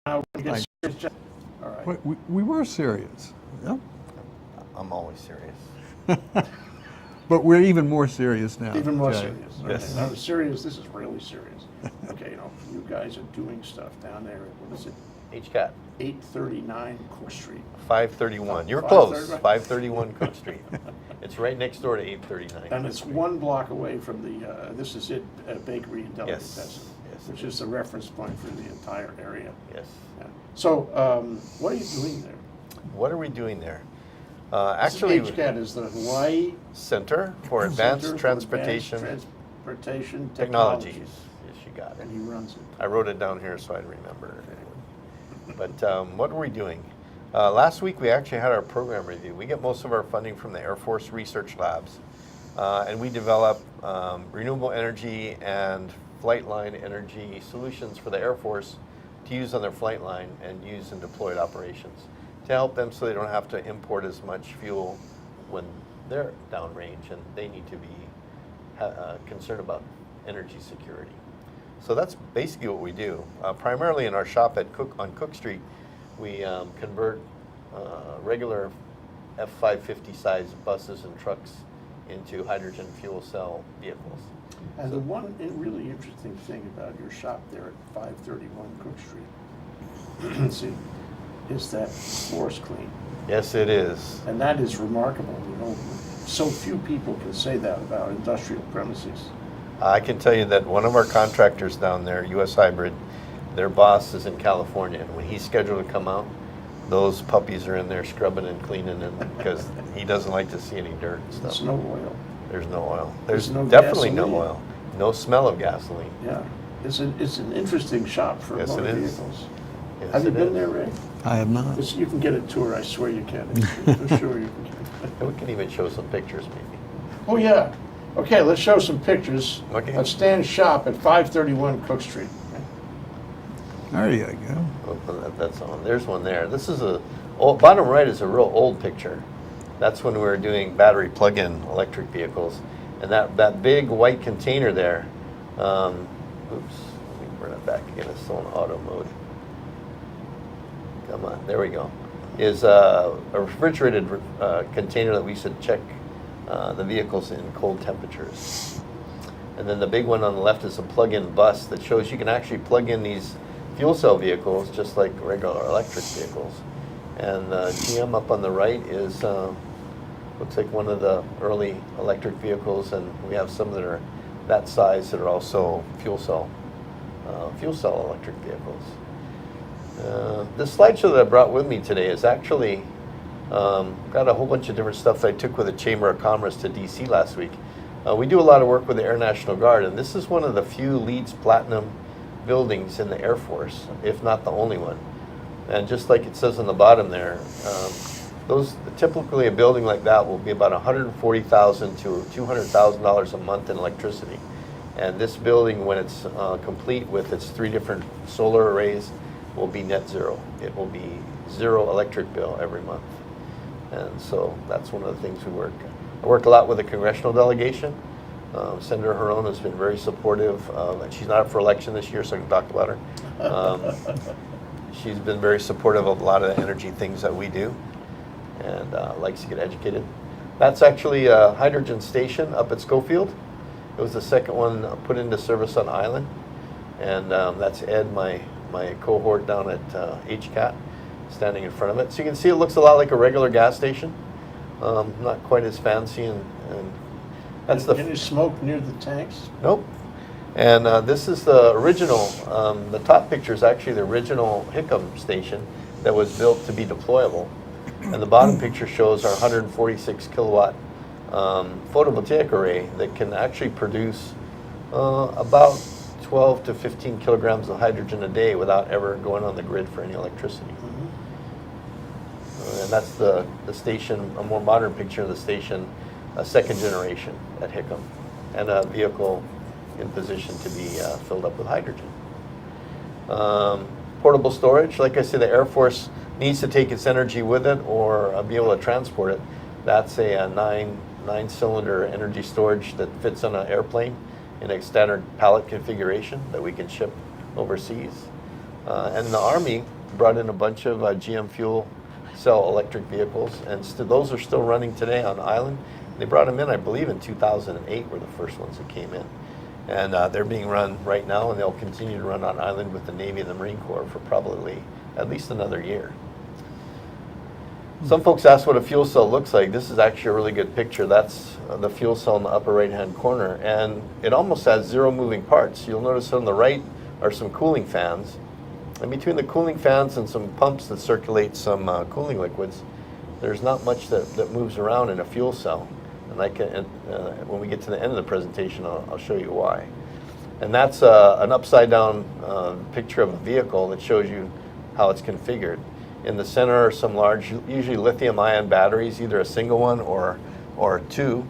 Now we get serious. All right. We were serious. Yep. I'm always serious. But we're even more serious now. Even more Jay. serious. Yes. Okay. Now, serious, this is really serious. Okay, you guys are doing stuff down there at, what is it, HCAT, 839 Cook Street. 531. You were close. 531. 531 Cook Street. It's right next door to 839. And it's 1 block away from the, this is it, Bakery and Yes. Delicatessen, Yes. which is the reference point for the entire area. Yes. Yeah. So, what are you doing there? What are we doing there? Actually, Actually, HCAT is the Hawaii Center for Center Advanced for Transportation Transportation Technologies. Technologies. Yes, you got it. And he runs it. I wrote it down here so I'd remember. But what were we doing? Last week we actually had our program review. We get most of our funding from the Air Force Research Labs. And we develop renewable energy and flight line energy solutions for the Air Force to use on their flight line and use in deployed operations to help them so they don't have to import as much fuel when they're downrange and they need to be concerned about energy security. So that's basically what we do. Primarily in our shop on Cook Street, we convert regular F-550 size buses and trucks into hydrogen fuel cell vehicles. And the one really interesting thing about your shop there at 531 Cook Street, see, is that floor's clean. Yes, it is. And that is remarkable. So few people can say that about industrial premises. I can tell you that one of our contractors down there, US Hybrid, their boss is in California, and when he's scheduled to come out, those puppies are in there scrubbing and cleaning because he doesn't like to see any dirt and There's stuff. no oil. There's no oil. There's no definitely no gasoline. oil. No smell of gasoline. Yeah. It's an interesting shop for Yes, motor it is. vehicles. Yes, Have you it been is. there, Ray? I have not. You can get a tour, I swear you can. For sure you can. And we can even show some pictures maybe. Oh, yeah. Okay, let's show some pictures Okay. of Stan's shop at 531 Cook Street. There you go. Oh, that's on. There's one there. This is bottom right is a real old picture. That's when we were doing battery plug-in electric vehicles. And that big white container there, oops, let me bring it back again. It's still in auto mode. Come on, there we go. Is a refrigerated container that we used to check the vehicles in cold temperatures. And then the big one on the left is a plug-in bus that shows you can actually plug in these fuel cell vehicles just like regular electric vehicles. And GM up on the right is looks like one of the early electric vehicles, and we have some that are that size that are also fuel cell electric vehicles. This slideshow that I brought with me today is actually got a whole bunch of different stuff that I took with the Chamber of Commerce to DC last week. We do a lot of work with the Air National Guard, and this is one of the few LEED Platinum buildings in the Air Force, if not the only one. And just like it says on the bottom there, typically a building like that will be about $140,000 to $200,000 a month in electricity. And this building, when it's complete with its 3 different solar arrays, will be net zero. It will be 0 electric bill every month. And so that's one of the things we work. I work a lot with the congressional delegation. Senator Huron has been very supportive. And she's not up for election this year, so I can talk about her. She's been very supportive of a lot of the energy things that we do, and likes to get educated. That's actually a hydrogen station up at Schofield. It was the second one put into service on island, and that's Ed, my cohort down at HCAT, standing in front of it. So you can see it looks a lot like a regular gas station, not quite as fancy, and that's the. Any smoke near the tanks? Nope. And this is the original, the top picture is actually the original Hickam station that was built to be deployable. And the bottom picture shows our 146 kilowatt photovoltaic array that can actually produce about 12 to 15 kilograms of hydrogen a day without ever going on the grid for any electricity. And that's the station, a more modern picture of the station, a second generation at Hickam, and a vehicle in position to be filled up with hydrogen. Portable storage, like I said, the Air Force needs to take its energy with it or be able to transport it. That's a nine-cylinder energy storage that fits on an airplane in a standard pallet configuration that we can ship overseas. And the Army brought in a bunch of GM fuel cell electric vehicles, and those are still running today on island. They brought them in, I believe, in 2008 were the first ones that came in. And they're being run right now, and they'll continue to run on island with the Navy and the Marine Corps for probably at least another year. Some folks ask what a fuel cell looks like. This is actually a really good picture. That's the fuel cell in the upper right-hand corner, and it almost has 0 moving parts. You'll notice on the right are some cooling fans. And between the cooling fans and some pumps that circulate some cooling liquids, there's not much that moves around in a fuel cell. And I can, when we get to the end of the presentation, I'll show you why. And that's an upside-down picture of a vehicle that shows you how it's configured. In the center are some large, usually lithium-ion batteries, either a single one or two,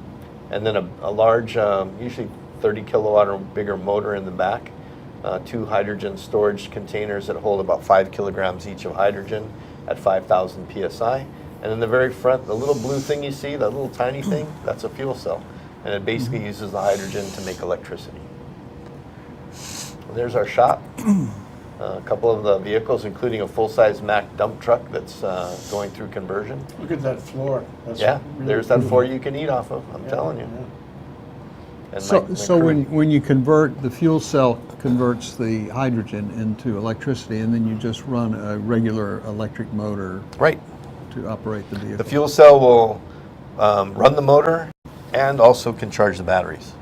and then a large, usually 30 kilowatt or bigger motor in the back. 2 hydrogen storage containers that hold about 5 kilograms each of hydrogen at 5,000 psi. And in the very front, the little blue thing you see, that little tiny thing, that's a fuel cell. And it basically uses the hydrogen to make electricity. There's our shop. A couple of the vehicles, including a full-size Mack dump truck that's going through conversion. Look at that floor. That's Yeah, really there's that cool. floor you can eat off of, I'm telling you. Yeah. And So, my so crew- when you convert, the fuel cell converts the hydrogen into electricity, and then you just run a regular electric motor Right. to operate the vehicle. The fuel cell will run the motor and also can charge the batteries.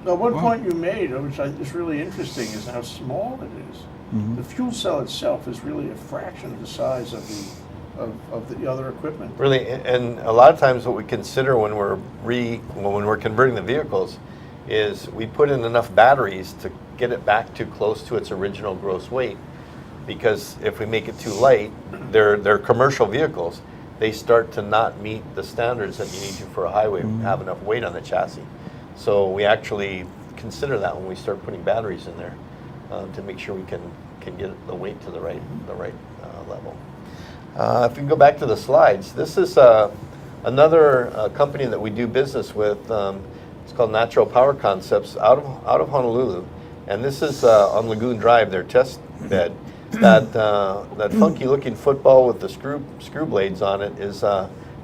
Now, one point you made, which is really interesting, is how small it is. Mm-hmm. The fuel cell itself is really a fraction of the size of the other equipment. Really, and a lot of times what we consider when we're converting the vehicles is we put in enough batteries to get it back to close to its original gross weight. Because if we make it too light, they're commercial vehicles. They start to not meet the standards that you need to for a highway, have enough weight on the chassis. So we actually consider that when we start putting batteries in there to make sure we can get the weight to the right level. If we can go back to the slides, this is another company that we do business with. It's called Natural Power Concepts out of Honolulu, and this is on Lagoon Drive, their test bed. That funky-looking football with the screw blades on it is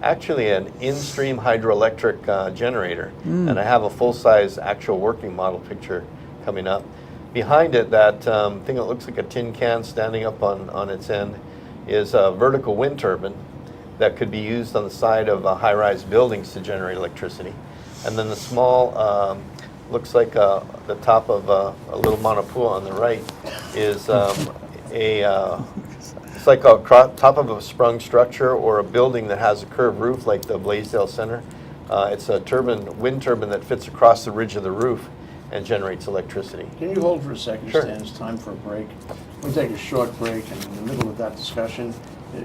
actually an in-stream hydroelectric generator, and I have a full-size actual working model picture coming up. Behind it, that thing that looks like a tin can standing up on its end is a vertical wind turbine that could be used on the side of high-rise buildings to generate electricity. And then the small, looks like the top of a little Manapua on the right is it's like a top of a sprung structure or a building that has a curved roof like the Blaisdell Center. It's a wind turbine that fits across the ridge of the roof and generates electricity. Can you hold for a second, Sure. Stan? It's time for a break. We'll take a short break, and in the middle of that discussion,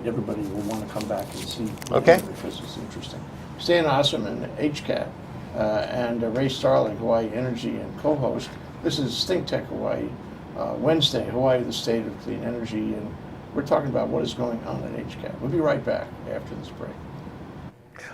everybody will want to come back and see. Okay. Because it's interesting. Stan Osserman, HCAT, and Ray Starling, Hawaii Energy, and co-host. This is Think Tech Hawaii, Wednesday, Hawaii, the state of clean energy, and we're talking about what is going on at HCAT. We'll be right back after this break.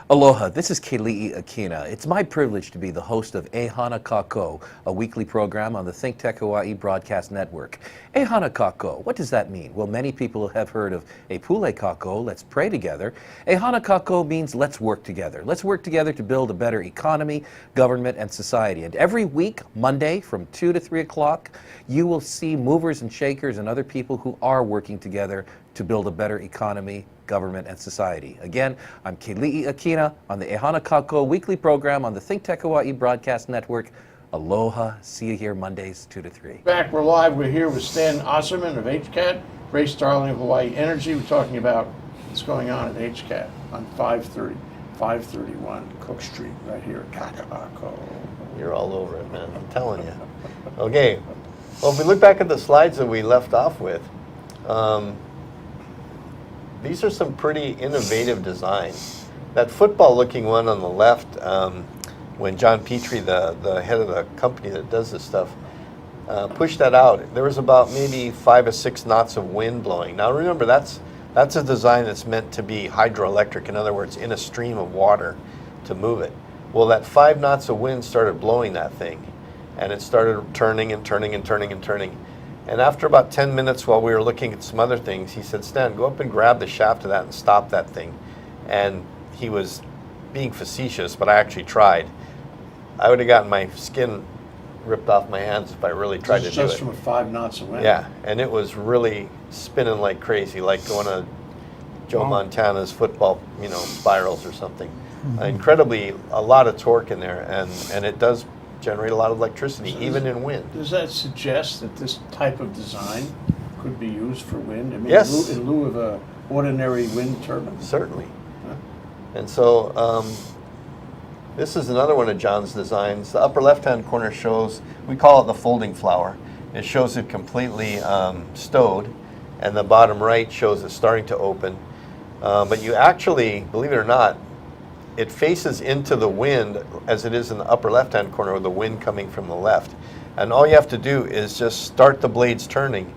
Aloha, this is Keli'i Akina. It's my privilege to be the host of Ehana Kako, a weekly program on the Think Tech Hawaii Broadcast Network. Ehana Kako, what does that mean? Well, many people have heard of Epule Kako, let's pray together. Ehana Kako means let's work together. Let's work together to build a better economy, government, and society. And every week, Monday, from 2 to 3 o'clock, you will see movers and shakers and other people who are working together to build a better economy, government, and society. Again, I'm Keli'i Akina on the Ehana Kako weekly program on the Think Tech Hawaii Broadcast Network. Aloha. See you here Mondays, 2 to 3. Back, we're live. We're here with Stan Osserman of HCAT, Ray Starling of Hawaii Energy. We're talking about what's going on at HCAT on 531 Cook Street, right here at Kaka'ako. You're all over it, man. I'm telling you. Okay. Well, if we look back at the slides that we left off with, these are some pretty innovative designs. That football-looking one on the left, when John Petrie, the head of the company that does this stuff, pushed that out, there was about maybe 5 or 6 knots of wind blowing. Now remember, that's a design that's meant to be hydroelectric, in other words, in a stream of water to move it. Well, that 5 knots of wind started blowing that thing, and it started turning and turning and turning and turning. And after about 10 minutes while we were looking at some other things, he said, Stan, go up and grab the shaft of that and stop that thing. And he was being facetious, but I actually tried. I would have gotten my skin ripped off my hands if I really tried to This is do just it. from 5 knots of wind. Yeah, and it was really spinning like crazy, like going to Joe Montana's football, spirals or something. Incredibly, a lot of torque in there, and it does generate a lot of electricity, even in wind. Does that suggest that this type of design could be used for wind? I mean, Yes. in lieu of a ordinary wind turbine? Certainly. Huh? And so this is another one of John's designs. The upper left-hand corner shows, we call it the folding flower. It shows it completely stowed, and the bottom right shows it starting to open. But you actually, believe it or not, it faces into the wind as it is in the upper left-hand corner with the wind coming from the left. And all you have to do is just start the blades turning,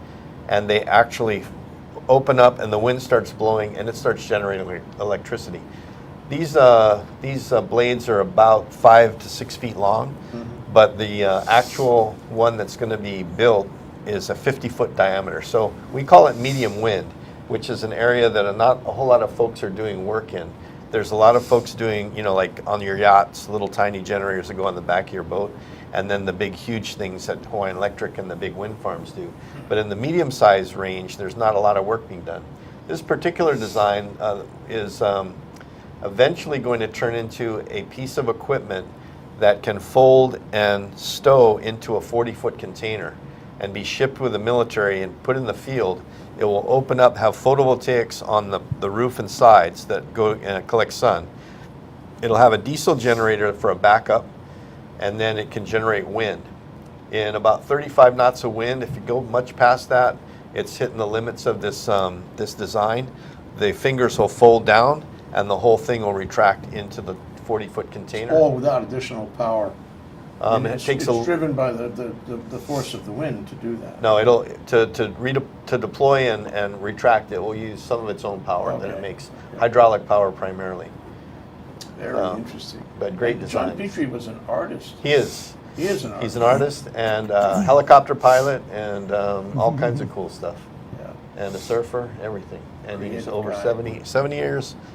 and they actually open up and the wind starts blowing and it starts generating electricity. These blades are about 5 to 6 feet long, but the actual one that's going to be built is a 50-foot diameter. So we call it medium wind, which is an area that not a whole lot of folks are doing work in. There's a lot of folks doing, like on your yachts, little tiny generators that go on the back of your boat, and then the big huge things that Hawaiian Electric and the big wind farms do. But in the medium-sized range, there's not a lot of work being done. This particular design is eventually going to turn into a piece of equipment that can fold and stow into a 40-foot container and be shipped with the military and put in the field. It will open up, have photovoltaics on the roof and sides that go and collect sun. It'll have a diesel generator for a backup, and then it can generate wind. In about 35 knots of wind, if you go much past that, it's hitting the limits of this, this design. The fingers will fold down, and the whole thing will retract into the 40-foot container. All without additional power. And it's driven by the force of the wind to do that. No, it'll to deploy and retract. It will use some of its own power that it Okay. makes, hydraulic power primarily. Very interesting. But great And design. John Petrie was an artist. He is. He is an artist. He's an artist and a helicopter pilot and all kinds of cool stuff. Yeah. And a surfer, everything. And he's Creative over guy.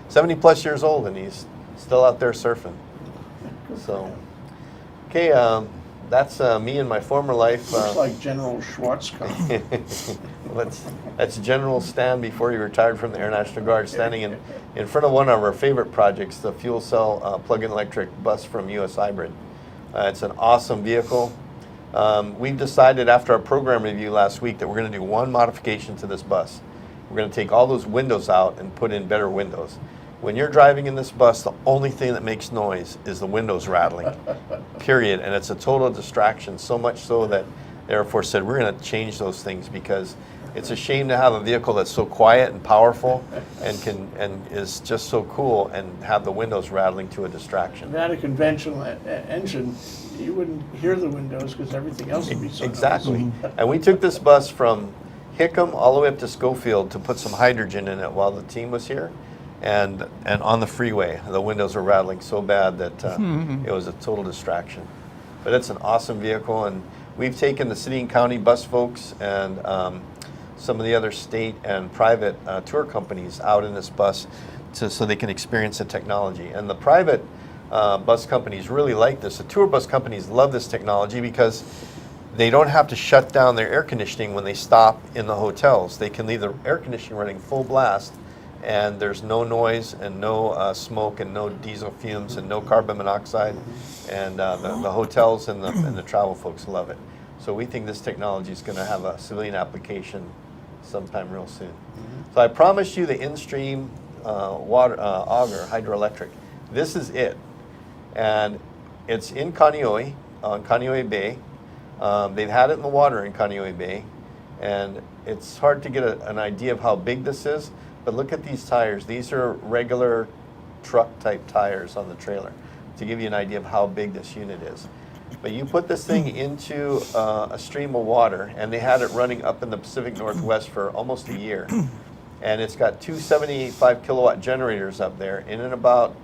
70 plus years old, and he's still out there surfing. Good for So, him. okay, that's me in my former life. Looks like General Schwarzkopf. Well, that's General Stan before he retired from the Air National Guard, standing in front of one of our favorite projects, the fuel cell plug-in electric bus from US Hybrid. It's an awesome vehicle. We've decided after our program review last week that we're going to do one modification to this bus. We're going to take all those windows out and put in better windows. When you're driving in this bus, the only thing that makes noise is the windows rattling, period. And it's a total distraction, so much so that the Air Force said, we're going to change those things because it's a shame to have a vehicle that's so quiet and powerful and is just so cool and have the windows rattling to a distraction. If you had a conventional engine, you wouldn't hear the windows because everything else would be so Exactly. noisy. And we took this bus from Hickam all the way up to Schofield to put some hydrogen in it while the team was here. And on the freeway, the windows were rattling so bad that it was a total distraction. But it's an awesome vehicle, and we've taken the city and county bus folks and some of the other state and private tour companies out in this bus so they can experience the technology. And the private bus companies really like this. The tour bus companies love this technology because they don't have to shut down their air conditioning when they stop in the hotels. They can leave the air conditioning running full blast, and there's no noise and no smoke and no diesel fumes and no carbon monoxide, and the hotels and the travel folks love it. So we think this technology is going to have a civilian application sometime real soon. So I promised you the in-stream water auger hydroelectric. This is it, and it's in Kaneohe, on Kaneohe Bay. They've had it in the water in Kaneohe Bay, and it's hard to get an idea of how big this is. But look at these tires. These are regular truck-type tires on the trailer to give you an idea of how big this unit is. But you put this thing into a stream of water, and they had it running up in the Pacific Northwest for almost a year. And it's got two 75 kilowatt generators up there, and in about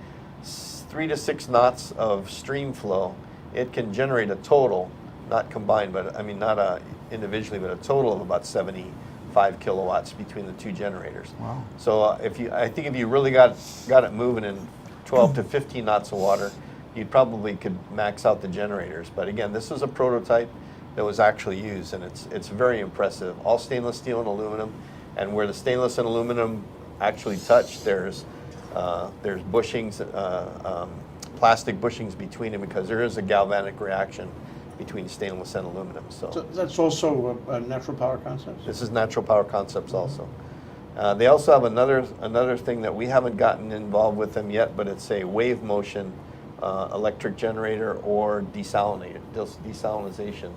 3 to 6 knots of stream flow, it can generate a total, not combined, but I mean not a individually, but a total of about 75 kilowatts between the two generators. Wow. So I think if you really got it moving in 12 to 15 knots of water, you probably could max out the generators. But again, this is a prototype that was actually used, and it's very impressive. All stainless steel and aluminum, and where the stainless and aluminum actually touch, there's bushings, plastic bushings between them, because there is a galvanic reaction between stainless and aluminum. So that's also Natural Power Concepts? This is Natural Power Concepts also. They also have another thing that we haven't gotten involved with them yet, but it's a wave motion electric generator or desalinization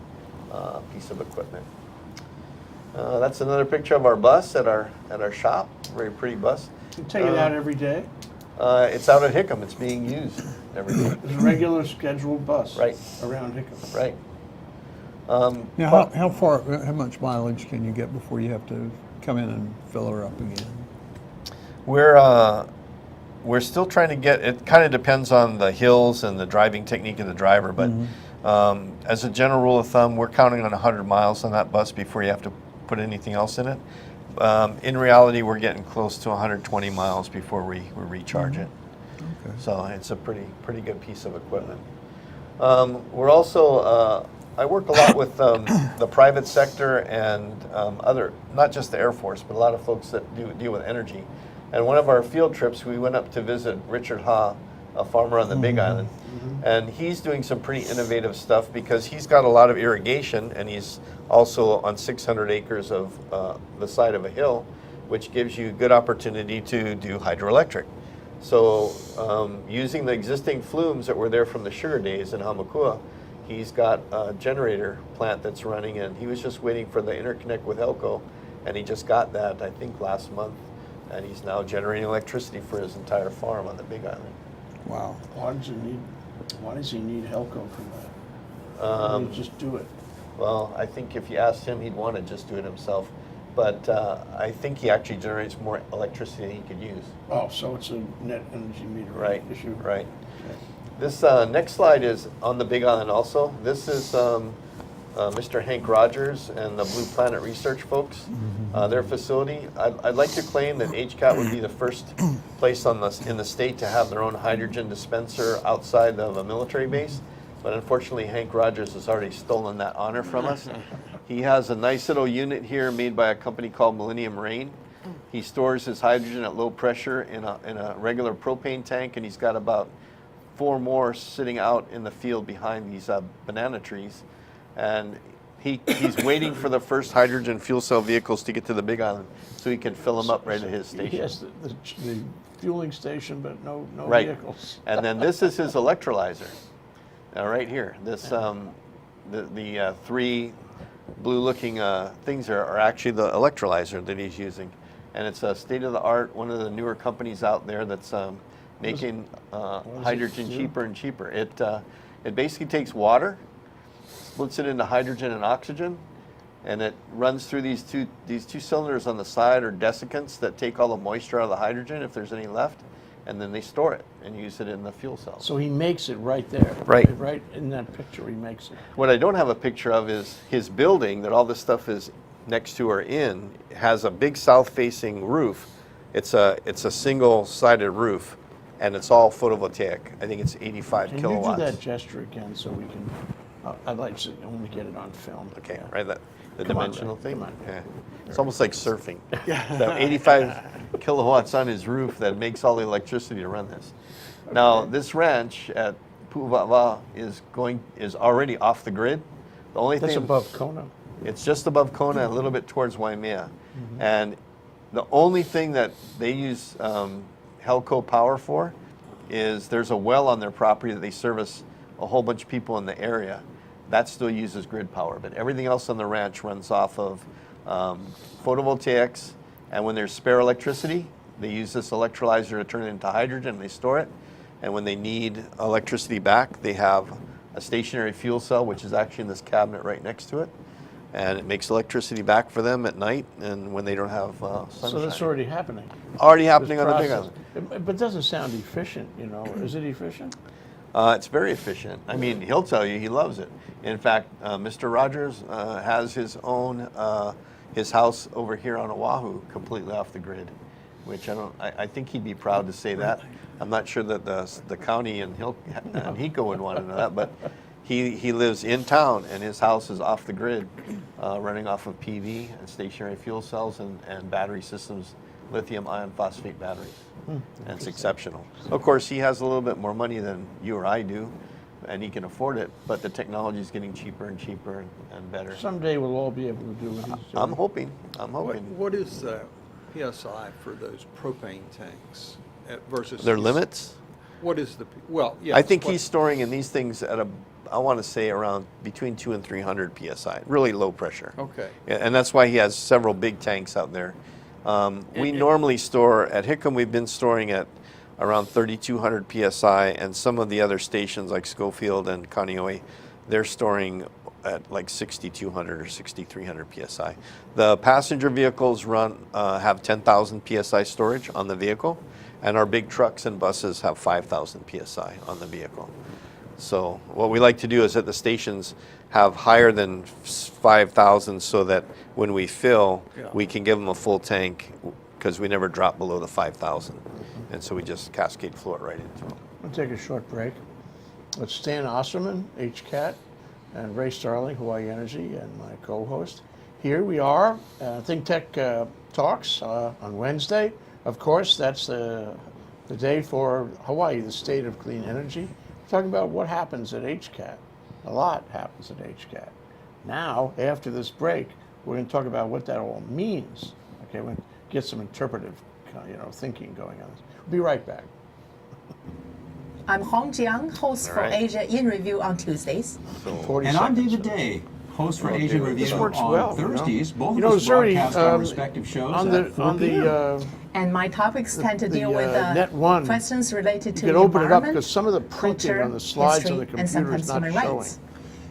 piece of equipment. That's another picture of our bus at our shop. Very pretty bus. You take it out every day? It's out at Hickam. It's being used every day. It's a regular scheduled bus Right. around Hickam. Right. Now, how much mileage can you get before you have to come in and fill her up again? We're still trying to get, it kind of depends on the hills and the driving technique of the driver, but as a general rule of thumb, we're counting on 100 miles on that bus before you have to put anything else in it. In reality, we're getting close to 120 miles before we recharge it. Okay. So it's a pretty good piece of equipment. We're also, I work a lot with the private sector and other, not just the Air Force, but a lot of folks that deal with energy. And one of our field trips, we went up to visit Richard Ha, a farmer on the Big Island. And he's doing some pretty innovative stuff because he's got a lot of irrigation, and he's also on 600 acres of the side of a hill, which gives you good opportunity to do hydroelectric. So using the existing flumes that were there from the sugar days in Hamakua, he's got a generator plant that's running, and he was just waiting for the interconnect with Helco, and he just got that, I think, last month, and he's now generating electricity for his entire farm on the Big Island. Wow. Why does he need Helco for that? Why don't you just do it? Well, I think if you asked him, he'd want to just do it himself. But I think he actually generates more electricity than he could use. Oh, so it's a net energy metering issue. Right. This next slide is on the Big Island also. This is Mr. Hank Rogers and the Blue Planet Research folks, their facility. I'd like to claim that HCAT would be the first place in the state to have their own hydrogen dispenser outside of a military base. But unfortunately, Hank Rogers has already stolen that honor from us. He has a nice little unit here made by a company called Millennium Rain. He stores his hydrogen at low pressure in a regular propane tank, and he's got about 4 more sitting out in the field behind these banana trees. And he's waiting for the first hydrogen fuel cell vehicles to get to the Big Island so he can fill them up right at his station. Yes, the fueling station, but no Right. vehicles. And then this is his electrolyzer. Right here. This the 3 blue-looking things are actually the electrolyzer that he's using, and it's a state-of-the-art, one of the newer companies out there that's making hydrogen cheaper and cheaper. It basically takes water, splits it into hydrogen and oxygen, and it runs through these two cylinders on the side, or desiccants, that take all the moisture out of the hydrogen if there's any left, and then they store it and use it in the fuel cells. So he makes it right there. Right. Right in that picture, he makes it. What I don't have a picture of is his building that all this stuff is next to or in. It has a big south-facing roof. It's a single-sided roof, and it's all photovoltaic. I think it's 85 Can kilowatts. you do that gesture again so we can? I'd like to. I want to get it on film. Okay, Yeah. right. The Come on, dimensional Ray, thing. come on. Yeah. It's almost like surfing. That 85 kilowatts on his roof that makes all the electricity to run this. Now, this ranch at Pu'uwa'wa is already off the grid. The only That's thing above Kona. It's just above Kona, a little bit towards Waimea. And the only thing that they use Helco power for is there's a well on their property that they service a whole bunch of people in the area. That still uses grid power, but everything else on the ranch runs off of photovoltaics, and when there's spare electricity, they use this electrolyzer to turn it into hydrogen, and they store it. And when they need electricity back, they have a stationary fuel cell, which is actually in this cabinet right next to it, and it makes electricity back for them at night and when they don't have sunshine. So that's already happening. Already happening This on the Big process. Island. But it doesn't sound efficient, you know. Is it efficient? It's very efficient. I mean, he'll tell you he loves it. In fact, Mr. Rogers has his own his house over here on Oahu, completely off the grid, which I think he'd be proud to say that. I'm not sure that the county and HECO would want to know that, but he lives in town and his house is off the grid, running off of PV and stationary fuel cells and battery systems, lithium iron phosphate batteries. And it's exceptional. Of course, he has a little bit more money than you or I do, and he can afford it, but the technology is getting cheaper and cheaper and better. Someday we'll all be able to do what he's doing. I'm hoping. What is the PSI for those propane tanks versus Their limits? What is the yes, I think he's storing in these things at I want to say around between 200 and 300 psi, really low pressure. Okay. And that's why he has several big tanks out there. We normally store at Hickam. We've been storing at around 3,200 psi, and some of the other stations like Schofield and Kaneohe, they're storing at like 6,200 or 6,300 psi. The passenger vehicles have 10,000 psi storage on the vehicle, and our big trucks and buses have 5,000 psi on the vehicle. So what we like to do is at the stations have higher than 5,000 so that when we fill, we can give them a full tank because we never drop below the 5,000. And so we just cascade flow it right into them. We'll take a short break. It's Stan Osserman, HCAT, and Ray Starling, Hawaii Energy, and my co-host. Here we are, Think Tech Talks on Wednesday. Of course, that's the day for Hawaii, the state of clean energy. We're talking about what happens at HCAT. A lot happens at HCAT. Now, after this break, we're going to talk about what that all means. Okay, we're going to get some interpretive, thinking going on. We'll be right back. I'm Hong Jiang, host for Asia in Review on Tuesdays. 40 And I'm seconds. David Day, host for Oh, Asia David, Review this works on well, Thursdays. Both You of know, us Zuri, broadcast our respective shows on at 4 p.m. And my topics tend to deal with Net one, questions related to you the can open it up environment, because some of the printing culture, on the slides on the history, and computer is sometimes not human showing. rights.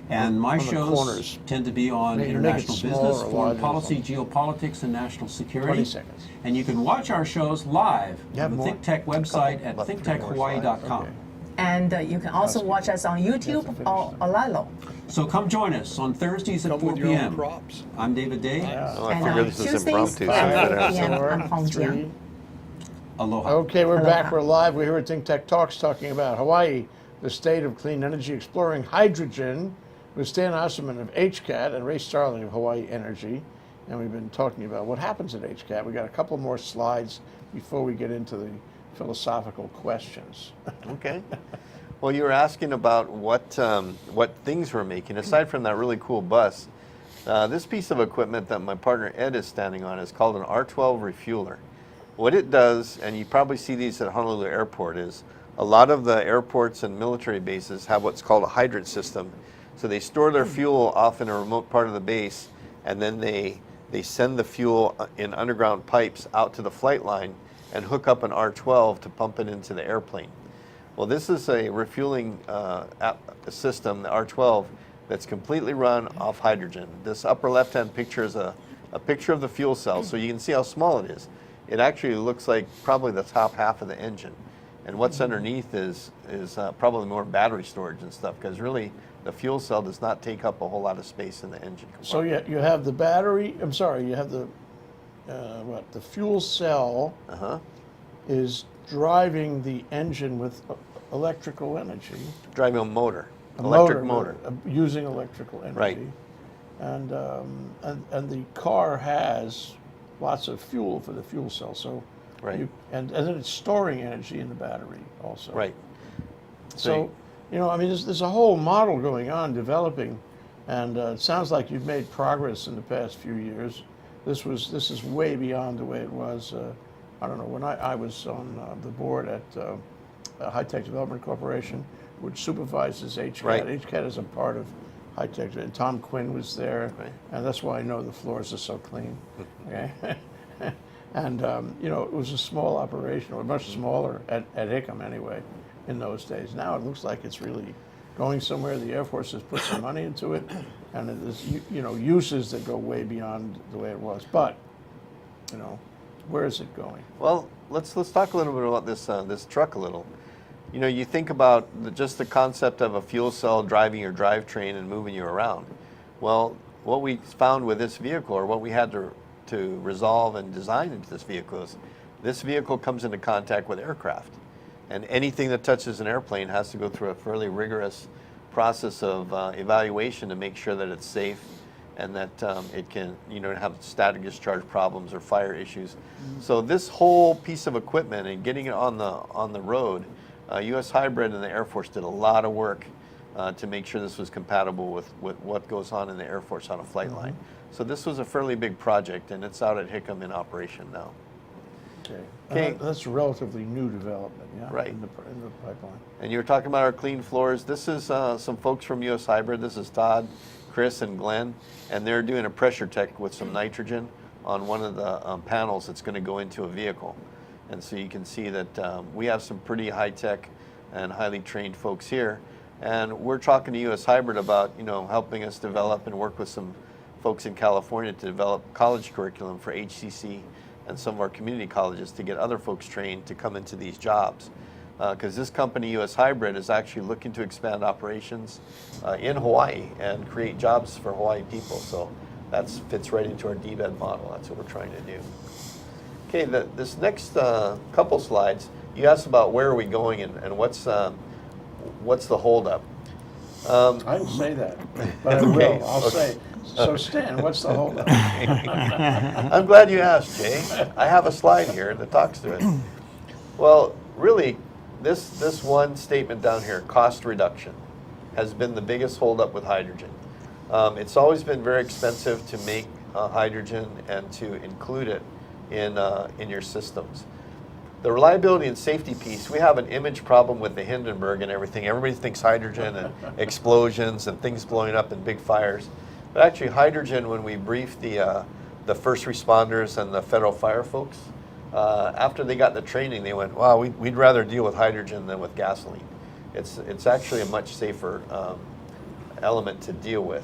And my on the shows corners. tend to be on Make it international smaller business, or foreign larger or policy, geopolitics, and national 20 security. seconds. And you can watch our shows live You have on the more? ThinkTech website at About 3 more thinktechhawaii.com. Okay. And you can also watch us on YouTube finish or that. Lilo. So come join us on Thursdays at Come 4 with your own p.m. props. I'm David Day. Oh, I And figured on this was Tuesdays impromptu. So at we better 8 have p.m. some. I'm Hong Three. Jiang. Aloha. Okay, we're Aloha. back. We're live. We're here at Think Tech Talks talking about Hawaii, the state of clean energy, exploring hydrogen with Stan Osserman of HCAT and Ray Starling of Hawaii Energy. And we've been talking about what happens at HCAT. We got a couple more slides before we get into the philosophical questions. Okay. Well, you were asking about what things we're making. Aside from that really cool bus, this piece of equipment that my partner Ed is standing on is called an R12 refueler. What it does, and you probably see these at Honolulu Airport, is a lot of the airports and military bases have what's called a hydrant system. So they store their fuel off in a remote part of the base, and then they send the fuel in underground pipes out to the flight line and hook up an R12 to pump it into the airplane. Well, this is a refueling system, the R12, that's completely run off hydrogen. This upper left-hand picture is a picture of the fuel cell, so you can see how small it is. It actually looks like probably the top half of the engine. And what's underneath is probably more battery storage and stuff, because really the fuel cell does not take up a whole lot of space in the engine compartment. So you have the battery, you have the, the fuel cell is driving the engine with electrical energy. Driving a motor, A electric motor. Using electrical energy. Right. And the car has lots of fuel for the fuel cell. So Right. and then it's storing energy in the battery also. Right. So, there's a whole model going on developing, and it sounds like you've made progress in the past few years. This is way beyond the way it was. I don't know, when I was on the board at High Tech Development Corporation, which supervises HCAT. Right. HCAT is a part of High Tech, and Tom Quinn was there, Right. and that's why I know the floors are so clean. Okay. And it was a small operation, or much smaller at Hickam anyway, in those days. Now it looks like it's really going somewhere. The Air Force has put some money into it, and it is uses that go way beyond the way it was. But where is it going? Well, let's talk a little bit about this truck a little. you know, you think about just the concept of a fuel cell driving your drivetrain and moving you around. Well, what we found with this vehicle, or what we had to resolve and design into this vehicle, is this vehicle comes into contact with aircraft. And anything that touches an airplane has to go through a fairly rigorous process of evaluation to make sure that it's safe and that it can, you know, have static discharge problems or fire issues. So this whole piece of equipment and getting it on the road, U.S. Hybrid and the Air Force did a lot of work to make sure this was compatible with what goes on in the Air Force on a flight line. So this was a fairly big project, and it's out at Hickam in operation now. Okay. Okay. That's a relatively new development, yeah? Right. In the pipeline. And you were talking about our clean floors. This is some folks from U.S. Hybrid. This is Todd, Chris, and Glenn, and they're doing a pressure tech with some nitrogen on one of the panels that's going to go into a vehicle. And so you can see that we have some pretty high-tech and highly trained folks here. And we're talking to U.S. Hybrid about, you know, helping us develop and work with some folks in California to develop college curriculum for HCC and some of our community colleges to get other folks trained to come into these jobs. Because this company, U.S. Hybrid, is actually looking to expand operations in Hawaii and create jobs for Hawaii people. So that fits right into our DBED model. That's what we're trying to do. Okay, this next couple slides, you asked about where are we going and what's the holdup. I didn't say that, but I Okay, will. I'll say. So Stan, what's the holdup? I'm glad you asked, Jay. I have a slide here that talks to it. Well, really, this one statement down here, cost reduction, has been the biggest holdup with hydrogen. It's always been very expensive to make hydrogen and to include it in your systems. The reliability and safety piece, we have an image problem with the Hindenburg and everything. Everybody thinks hydrogen and explosions and things blowing up and big fires. But actually hydrogen, when we briefed the first responders and the federal fire folks, after they got the training, they went, wow, we'd rather deal with hydrogen than with gasoline. It's actually a much safer element to deal with.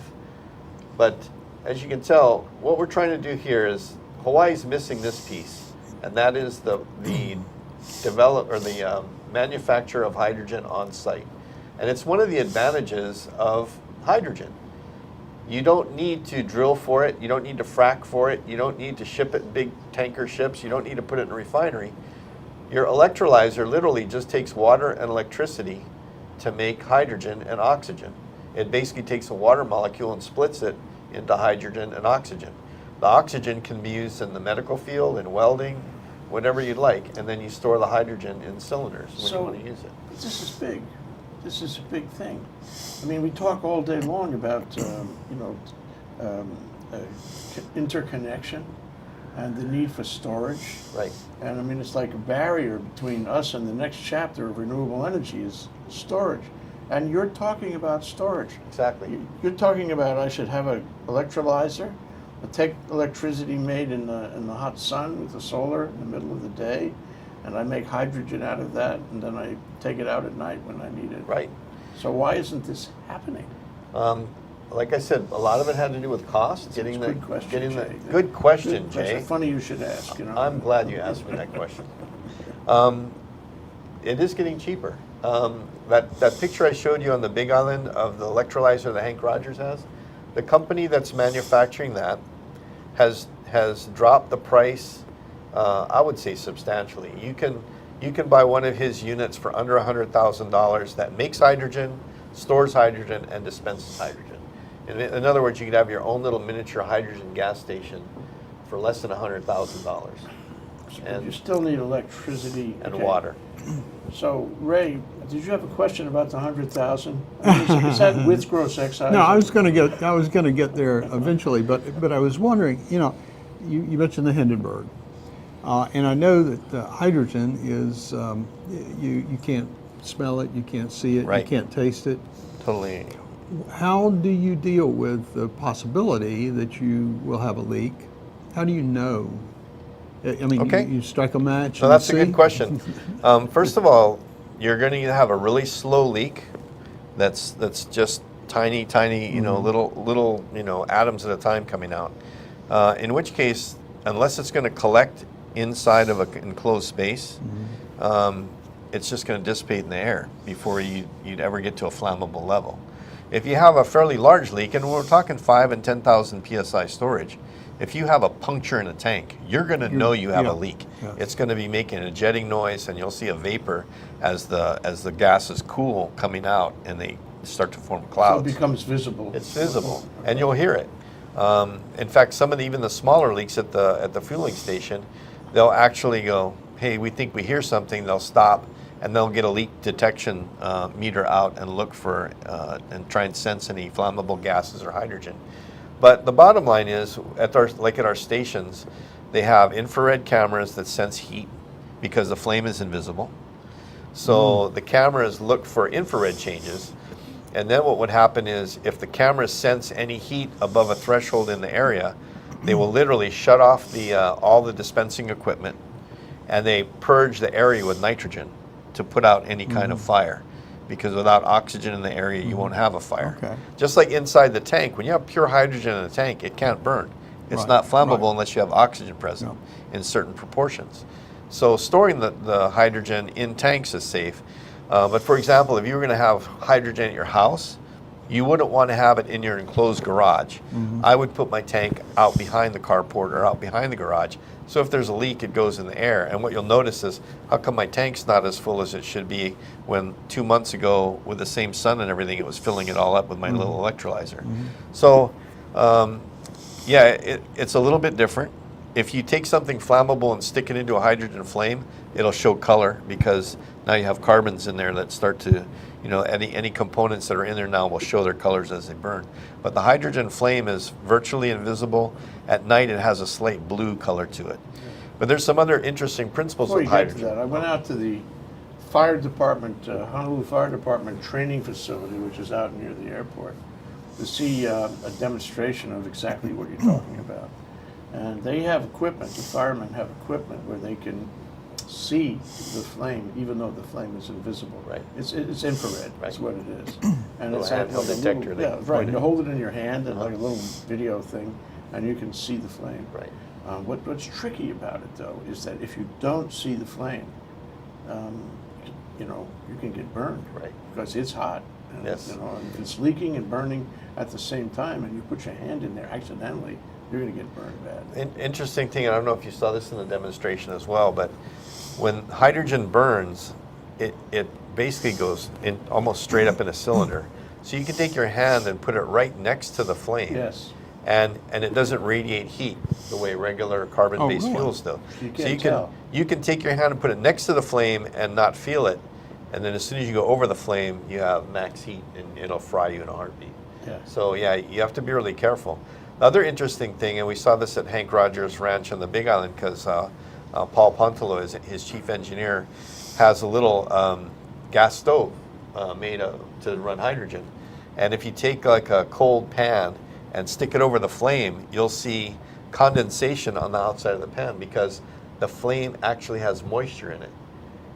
But as you can tell, what we're trying to do here is Hawaii's missing this piece, and that is the manufacture of hydrogen on site. And it's one of the advantages of hydrogen. You don't need to drill for it, you don't need to frack for it, you don't need to ship it in big tanker ships, you don't need to put it in a refinery. Your electrolyzer literally just takes water and electricity to make hydrogen and oxygen. It basically takes a water molecule and splits it into hydrogen and oxygen. The oxygen can be used in the medical field, in welding, whatever you'd like, and then you store the hydrogen in cylinders when you want to use it. This is big. This is a big thing. I mean, we talk all day long about interconnection and the need for storage. Right. And I mean, it's like a barrier between us and the next chapter of renewable energy is storage. And you're talking about storage. Exactly. You're talking about I should have an electrolyzer, take electricity made in the hot sun with the solar in the middle of the day, and I make hydrogen out of that, and then I take it out at night when I need it. Right. So why isn't this happening? Like I said, a lot of it had to do with cost. Good question, Jay. Good question, Jay. It's funny you should ask. You know. I'm glad you asked me that question. It is getting cheaper. That picture I showed you on the Big Island of the electrolyzer that Hank Rogers has, the company that's manufacturing that has dropped the price, I would say substantially. You can buy one of his units for under $100,000 that makes hydrogen, stores hydrogen, and dispenses hydrogen. In other words, you could have your own little miniature hydrogen gas station for less than $100,000. But you still need electricity And okay. water. So Ray, did you have a question about the 100,000? Is that with gross excise? No, I was going to get there eventually, but I was wondering, you mentioned the Hindenburg, and I know that the hydrogen is you can't smell it, you can't see it, Right. you can't taste it. Totally. How do you deal with the possibility that you will have a leak? How do you know? I mean, Okay. you strike a match. So and that's a see? good question. First of all, you're going to have a really slow leak. That's just tiny, little atoms at a time coming out. In which case, unless it's going to collect inside of an enclosed space, it's just going to dissipate in the air before you'd ever get to a flammable level. If you have a fairly large leak, and we're talking 5 and 10,000 psi storage, if you have a puncture in a tank, you're going to know you have yeah, a leak. yeah. It's going to be making a jetting noise, and you'll see a vapor as the gases cool coming out, and they start to form So it clouds. becomes visible. It's visible, and you'll hear it. In fact, some of even the smaller leaks at the fueling station, they'll actually go, "Hey, we think we hear something." They'll stop, and they'll get a leak detection meter out and look for and try and sense any flammable gases or hydrogen. But the bottom line is, at our stations, they have infrared cameras that sense heat because the flame is invisible. So the cameras look for infrared changes. And then what would happen is, if the cameras sense any heat above a threshold in the area, they will literally shut off all the dispensing equipment, and they purge the area with nitrogen to put out any kind of fire. Because without oxygen in the area, you won't have a fire. Okay. Just like inside the tank, when you have pure hydrogen in a tank, it can't burn. It's Right, not flammable right. unless you have oxygen present in certain proportions. So storing the hydrogen in tanks is safe. But for example, if you were going to have hydrogen at your house, you wouldn't want to have it in your enclosed garage. I would put my tank out behind the carport or out behind the garage. So if there's a leak, it goes in the air. And what you'll notice is, how come my tank's not as full as it should be when 2 months ago, with the same sun and everything, it was filling it all up with my little electrolyzer. So yeah, it's a little bit different. If you take something flammable and stick it into a hydrogen flame, it'll show color, because now you have carbons in there that start to, any components that are in there now will show their colors as they burn. But the hydrogen flame is virtually invisible. At night, it has a slate blue color to it. But there's some other interesting principles Before of you get to hydrogen. that, I went out to the fire department, Honolulu Fire Department training facility, which is out near the airport, to see a demonstration of exactly what you're talking about. And they have equipment, the firemen have equipment where they can see the flame, even though the flame is invisible. Right. It's infrared, that's Right. what it is. And Little it's handheld like a detector little, they yeah, can right, point you it. hold it in your hand and like a little video thing, and you can see the flame. Right. What's tricky about it, though, is that if you don't see the flame, you can get burned. Right. Because it's hot. And, Yes. and if it's leaking and burning at the same time, and you put your hand in there accidentally, you're going to get burned bad. Interesting thing, and I don't know if you saw this in the demonstration as well, but when hydrogen burns, it basically goes in almost straight up in a cylinder. So you can take your hand and put it right next to the flame. Yes. And it doesn't radiate heat the way regular carbon-based really? fuels do. You So can't tell. you can take your hand and put it next to the flame and not feel it, and then as soon as you go over the flame, you have max heat, and it'll fry you in a heartbeat. Yeah. So yeah, you have to be really careful. The other interesting thing, and we saw this at Hank Rogers Ranch on the Big Island, because Paul Pontolo, his chief engineer, has a little gas stove made to run hydrogen. And if you take like a cold pan and stick it over the flame, you'll see condensation on the outside of the pan, because the flame actually has moisture in it.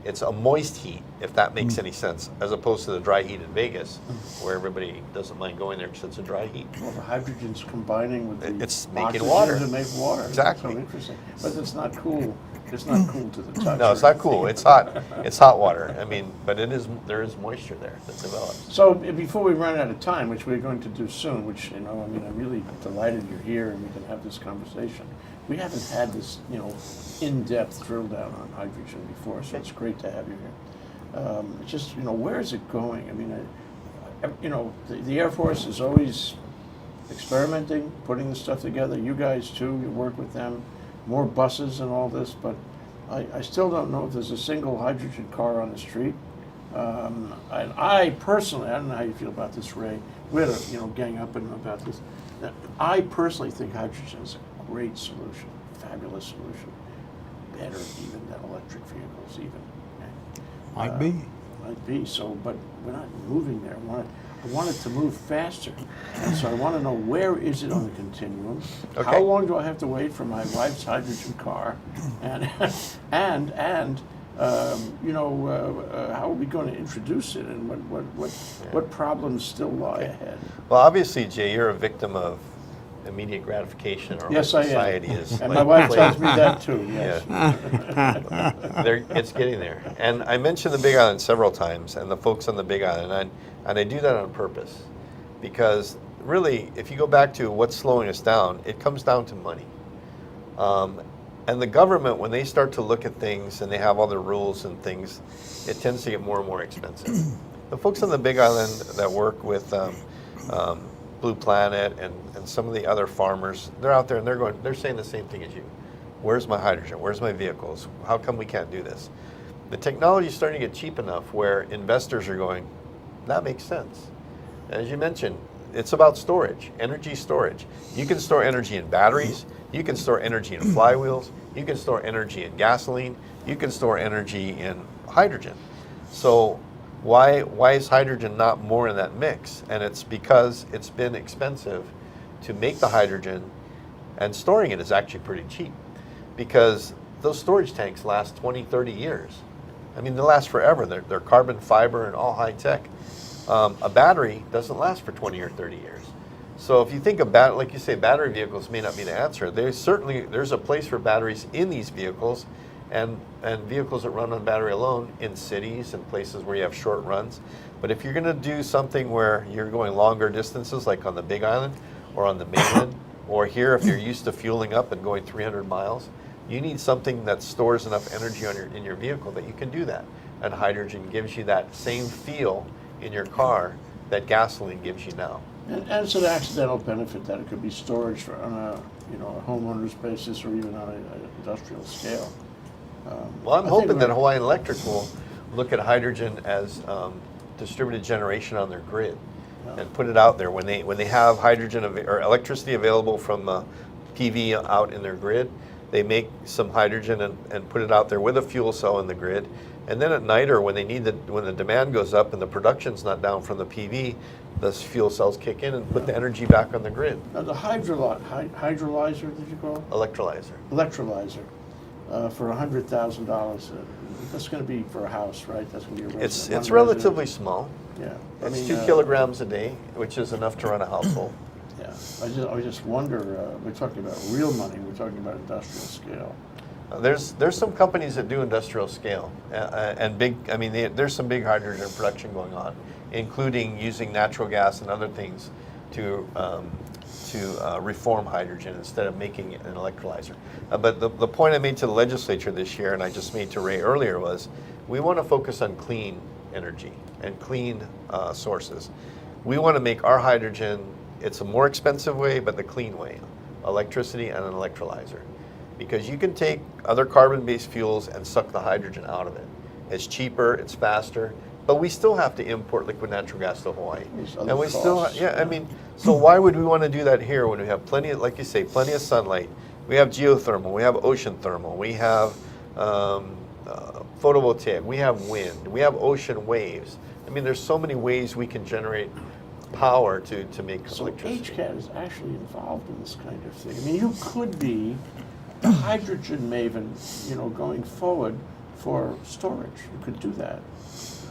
It's a moist heat, if that makes any sense, as opposed to the dry heat in Vegas, where everybody doesn't mind going there because it's a dry heat. Well, the hydrogen's combining with the It's making oxygen water. to make water. Exactly. So interesting. But it's not cool. It's not cool to the touch. No, it's not cool. It's hot. It's hot water. I mean, but there is moisture there that develops. So before we run out of time, which we're going to do soon, which, I'm really delighted you're here and we can have this conversation. We haven't had this, in-depth drill down on hydrogen before, so it's great to have you here. It's just, where is it going? I mean, the Air Force is always experimenting, putting this stuff together. You guys too, you work with them, more buses and all this, but I still don't know if there's a single hydrogen car on the street. And I personally, I don't know how you feel about this, Ray. We had to, gang up and about this. I personally think hydrogen is a great solution, fabulous solution, better even than electric vehicles even. Might be. Might be, so, but we're not moving there. I want it to move faster. And so I want to know, where is it on the continuum? Okay. How long do I have to wait for my wife's hydrogen car? And, how are we going to introduce it, and what problems still lie ahead? Well, obviously, Jay, you're a victim of immediate gratification in our Yes, whole I am. society is. And like my wife play- tells me that too, yes. It's getting there. And I mentioned the Big Island several times, and the folks on the Big Island, and I do that on purpose, because really, if you go back to what's slowing us down, it comes down to money. And the government, when they start to look at things and they have all their rules and things, it tends to get more and more expensive. The folks on the Big Island that work with Blue Planet and some of the other farmers, they're out there and they're saying the same thing as you. Where's my hydrogen? Where's my vehicles? How come we can't do this? The technology is starting to get cheap enough where investors are going, that makes sense. As you mentioned, it's about storage, energy storage. You can store energy in batteries, you can store energy in flywheels, you can store energy in gasoline, you can store energy in hydrogen. So why is hydrogen not more in that mix? And it's because it's been expensive to make the hydrogen, and storing it is actually pretty cheap, because those storage tanks last 20, 30 years. I mean, they last forever. They're carbon fiber and all high tech. A battery doesn't last for 20 or 30 years. So if you think about, like you say, battery vehicles may not be the answer. There's a place for batteries in these vehicles, and vehicles that run on battery alone in cities and places where you have short runs. But if you're going to do something where you're going longer distances, like on the Big Island or on the mainland, or here if you're used to fueling up and going 300 miles, you need something that stores enough energy in your vehicle that you can do that. And hydrogen gives you that same feel in your car that gasoline gives you now. And it's an accidental benefit that it could be storage on a homeowner's basis or even on an industrial scale. Well, I'm I think hoping that we're- Hawaiian Electric will look at hydrogen as distributed generation on their grid and put it out there when they have hydrogen or electricity available from PV out in their grid. They make some hydrogen and put it out there with a fuel cell in the grid. And then at night, or when when the demand goes up and the production's not down from the PV, the fuel cells kick in and put the energy back on the grid. Now, the hydrolyzer, did you call it? Electrolyzer. Electrolyzer, for $100,000. That's going to be for a house, right? That's going to be a It's resident. relatively small. Yeah. It's 2 kilograms a day, which is enough to run a household. Yeah. I just wonder, we're talking about real money, we're talking about industrial scale. There's some companies that do industrial scale and big. I mean, there's some big hydrogen production going on, including using natural gas and other things to reform hydrogen instead of making an electrolyzer. But the point I made to the legislature this year, and I just made to Ray earlier, was we want to focus on clean energy and clean sources. We want to make our hydrogen. It's a more expensive way, but the clean way: electricity and an electrolyzer. Because you can take other carbon-based fuels and suck the hydrogen out of it. It's cheaper, it's faster, but we still have to import liquid natural gas to Hawaii. There's other And we still, costs, I mean, so why would we want to do that here when we have plenty of, like you say, plenty of sunlight? We have geothermal, we have ocean thermal, we have photovoltaic, we have wind, we have ocean waves. I mean, there's so many ways we can generate power to make So electricity. HCAT is actually involved in this kind of thing. I mean, you could be the hydrogen maven, going forward for storage. You could do that.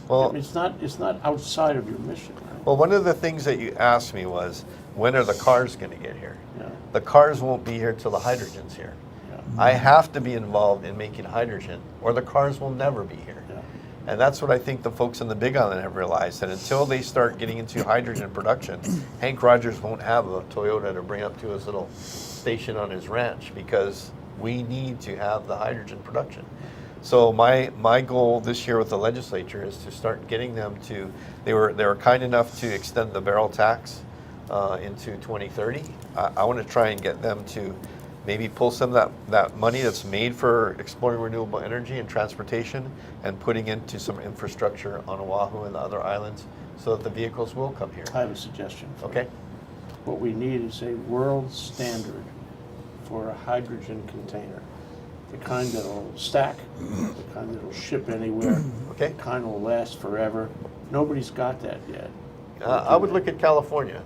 Well, I mean, it's not outside of your mission, right? Well, one of the things that you asked me was, when are the cars going to get here? Yeah. The cars won't be here till the hydrogen's here. Yeah. I have to be involved in making hydrogen, or the cars will never be here. Yeah. And that's what I think the folks in the Big Island have realized, that until they start getting into hydrogen production, Hank Rogers won't have a Toyota to bring up to his little station on his ranch, because we need to have the hydrogen production. So my goal this year with the legislature is to start getting them to, they were kind enough to extend the barrel tax into 2030. I want to try and get them to maybe pull some of that money that's made for exploring renewable energy and transportation and putting into some infrastructure on Oahu and the other islands so that the vehicles will come here. I have a suggestion. For Okay? you. What we need is a world standard for a hydrogen container. The kind that'll stack, the kind that'll ship anywhere, Okay. the kind will last forever. Nobody's got that yet. I would look at California.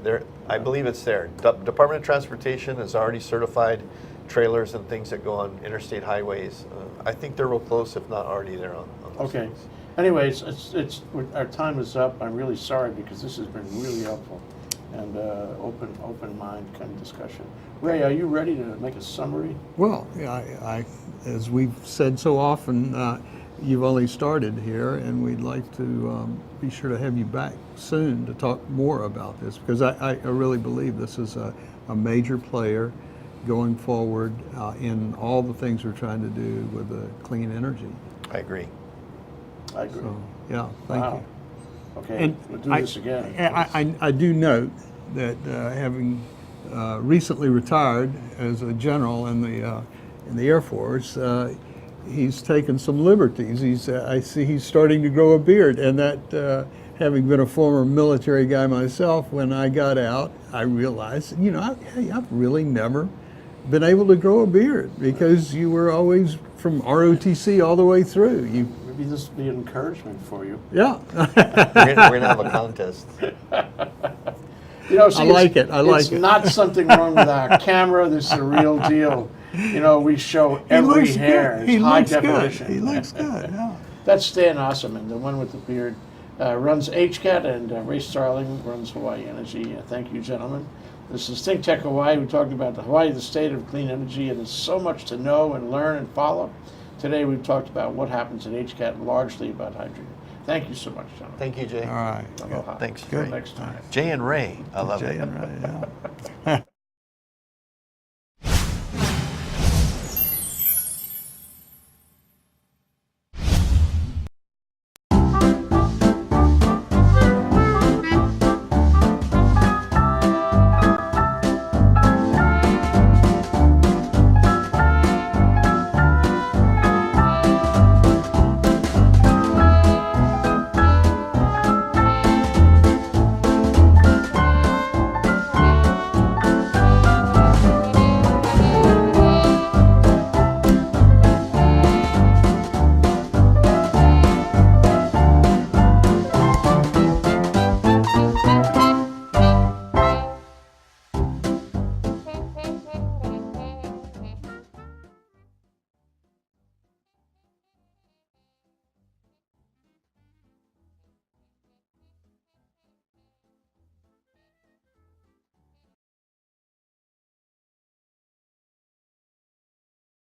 I believe it's there. Department of Transportation has already certified trailers and things that go on interstate highways. I think they're real close, if not already there on those Okay. things. Anyways, our time is up. I'm really sorry because this has been really helpful. and open mind kind of discussion. Ray, are you ready to make a summary? Well, as we've said so often, you've only started here, and we'd like to be sure to have you back soon to talk more about this, because I really believe this is a major player going forward in all the things we're trying to do with the clean energy. I agree. I agree. So, yeah, thank Wow. you. Okay, we'll do this again. I do note that having recently retired as a general in the Air Force, he's taken some liberties. I see he's starting to grow a beard, and that having been a former military guy myself, when I got out, I realized, I've really never been able to grow a beard because you were always from ROTC all the way through. Maybe this will be an encouragement for you. Yeah. We're gonna have a contest. You know, see, I like it. I like it's it. not something wrong with our camera. This is a real deal. You know, we show every hair. It's high definition. He looks good. Yeah. That's Stan Osserman, the one with the beard. Runs HCAT, and Ray Starling runs Hawaii Energy. Thank you, gentlemen. This is Think Tech Hawaii. We talked about Hawaii, the state of clean energy, and there's so much to know and learn and follow. Today we've talked about what happens at HCAT, largely about hydrogen. Thank you so much, gentlemen. Thank you, Jay. All right. Aloha. Thanks, Till Jay. next time. Jay and Ray. I love it. Jay and Ray, yeah.